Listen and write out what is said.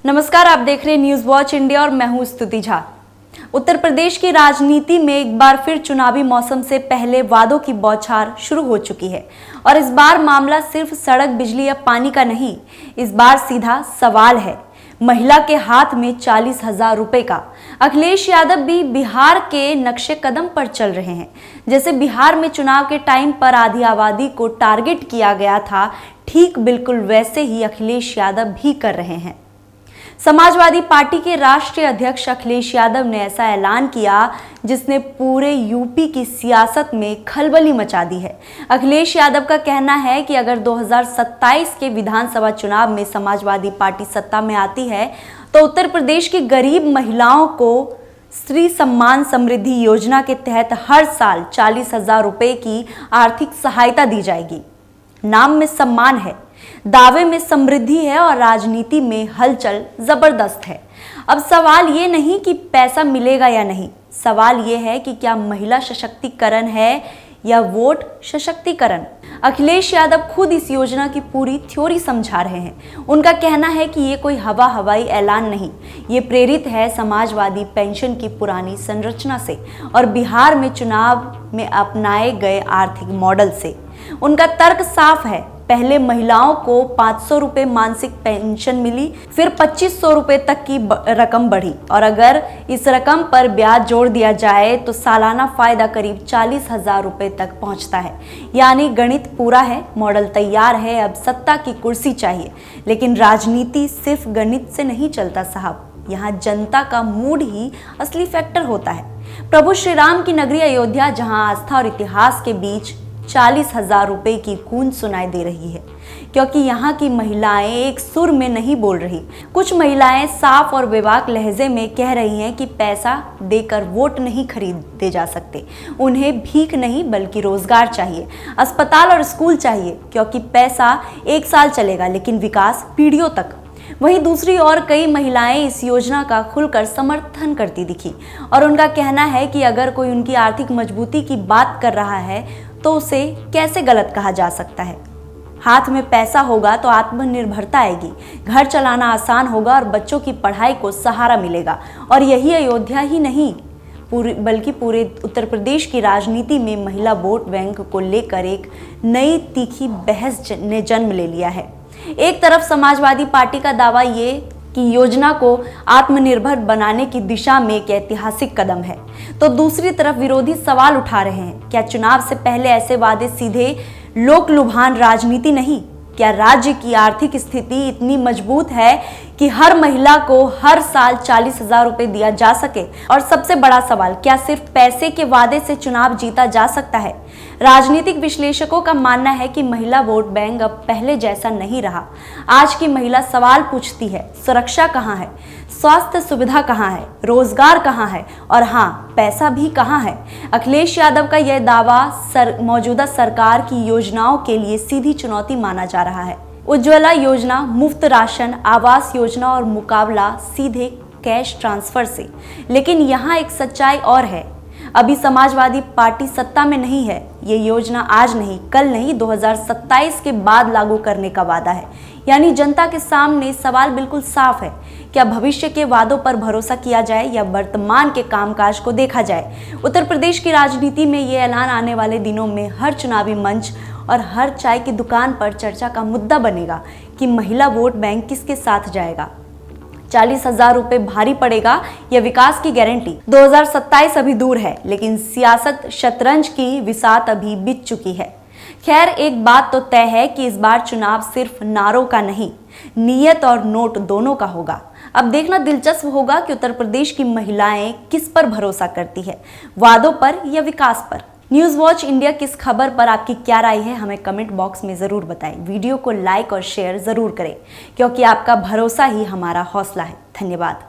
नमस्कार, आप देख रहे हैं न्यूज वॉच इंडिया और मैं हूं स्तुति झा। उत्तर प्रदेश की राजनीति में एक बार फिर चुनावी मौसम से पहले वादों की बौछार शुरू हो चुकी है और इस बार मामला सिर्फ सड़क, बिजली या पानी का नहीं, इस बार सीधा सवाल है महिला के हाथ में 40,000 रुपए का। अखिलेश यादव भी बिहार के नक्शे कदम पर चल रहे हैं। जैसे बिहार में चुनाव के टाइम पर आधी आबादी को टारगेट किया गया था, ठीक बिल्कुल वैसे ही अखिलेश यादव भी कर रहे हैं। समाजवादी पार्टी के राष्ट्रीय अध्यक्ष अखिलेश यादव ने ऐसा ऐलान किया जिसने पूरे यूपी की सियासत में खलबली मचा दी है। अखिलेश यादव का कहना है कि अगर 2027 के विधानसभा चुनाव में समाजवादी पार्टी सत्ता में आती है तो उत्तर प्रदेश की गरीब महिलाओं को स्त्री सम्मान समृद्धि योजना के तहत हर साल 40,000 रुपए की आर्थिक सहायता दी जाएगी। नाम में सम्मान है, दावे में समृद्धि है और राजनीति में हलचल जबरदस्त है। अब सवाल ये नहीं कि पैसा मिलेगा या नहीं, सवाल ये है कि क्या महिला सशक्तिकरण है या वोट सशक्तिकरण। अखिलेश यादव खुद इस योजना की पूरी थ्योरी समझा रहे हैं। उनका कहना है कि ये कोई हवाई ऐलान नहीं, ये प्रेरित है समाजवादी पेंशन की पुरानी संरचना से और बिहार में चुनाव में अपनाए गए आर्थिक मॉडल से। उनका तर्क साफ है, पहले महिलाओं को 500 रुपए मासिक पेंशन मिली, फिर 2500 रुपए तक की रकम बढ़ी और अगर इस रकम पर ब्याज जोड़ दिया जाए तो सालाना फायदा करीब 40,000 रुपए तक पहुंचता है। यानी गणित पूरा है, मॉडल तैयार है, अब सत्ता की कुर्सी चाहिए। लेकिन राजनीति सिर्फ गणित से नहीं चलता साहब, यहाँ जनता का मूड ही असली फैक्टर होता है। प्रभु श्री राम की नगरी अयोध्या, जहाँ आस्था और इतिहास के बीच 40,000 रुपए की गूंज सुनाई दे रही है, क्योंकि यहाँ की महिलाएं एक सुर में नहीं बोल रही। कुछ महिलाएं साफ और बेबाक लहजे में कह रही हैं कि पैसा देकर वोट नहीं खरीदे जा सकते, उन्हें भीख नहीं बल्कि रोजगार चाहिए, अस्पताल और स्कूल चाहिए, क्योंकि पैसा एक साल चलेगा लेकिन विकास पीढ़ियों तक। वहीं दूसरी ओर कई महिलाएं इस योजना का खुलकर समर्थन करती दिखी और उनका कहना है कि अगर कोई उनकी आर्थिक मजबूती की बात कर रहा है तो उसे कैसे गलत कहा जा सकता है। हाथ में पैसा होगा तो आत्मनिर्भरता आएगी, घर चलाना आसान होगा और बच्चों की पढ़ाई को सहारा मिलेगा। और यही अयोध्या ही नहीं बल्कि पूरे उत्तर प्रदेश की राजनीति में महिला वोट बैंक को लेकर एक नई तीखी बहस ने जन्म ले लिया है। एक तरफ समाजवादी पार्टी का दावा ये कि योजना को आत्मनिर्भर बनाने की दिशा में एक ऐतिहासिक कदम है, तो दूसरी तरफ विरोधी सवाल उठा रहे हैं, क्या चुनाव से पहले ऐसे वादे सीधे लोक लुभान राजनीति नहीं? क्या राज्य की आर्थिक स्थिति इतनी मजबूत है कि हर महिला को हर साल 40,000 रुपए दिया जा सके? और सबसे बड़ा सवाल, क्या सिर्फ पैसे के वादे से चुनाव जीता जा सकता है? राजनीतिक विश्लेषकों का मानना है कि महिला वोट बैंक अब पहले जैसा नहीं रहा। आज की महिला सवाल पूछती है, सुरक्षा कहाँ है, स्वास्थ्य सुविधा कहाँ है, रोजगार कहाँ है और हाँ, पैसा भी कहाँ है। अखिलेश यादव का यह दावा मौजूदा सरकार की योजनाओं के लिए सीधी चुनौती माना जा रहा है। उज्ज्वला योजना, मुफ्त राशन, आवास योजना और मुकाबला सीधे कैश ट्रांसफर से। लेकिन यहाँ एक सच्चाई और है, अभी समाजवादी पार्टी सत्ता में नहीं है। ये योजना आज नहीं, कल नहीं, 2027 के बाद लागू करने का वादा है। यानी जनता के सामने सवाल बिल्कुल साफ है, क्या भविष्य के वादों पर भरोसा किया जाए या वर्तमान के कामकाज को देखा जाए। उत्तर प्रदेश की राजनीति में ये ऐलान आने वाले दिनों में हर चुनावी मंच और हर चाय की दुकान पर चर्चा का मुद्दा बनेगा कि महिला वोट बैंक किसके साथ जाएगा। 40,000 रुपए भारी पड़ेगा या विकास की गारंटी? 2027 अभी दूर है, लेकिन सियासत शतरंज की विसात अभी बीत चुकी है। खैर, एक बात तो तय है कि इस बार चुनाव सिर्फ नारों का नहीं, नीयत और नोट दोनों का होगा। अब देखना दिलचस्प होगा कि उत्तर प्रदेश की महिलाएं किस पर भरोसा करती है, वादों पर या विकास पर। न्यूज वॉच इंडिया की इस खबर पर आपकी क्या राय है, हमें कमेंट बॉक्स में जरूर बताएं। वीडियो को लाइक और शेयर जरूर करें, क्योंकि आपका भरोसा ही हमारा हौसला है। धन्यवाद।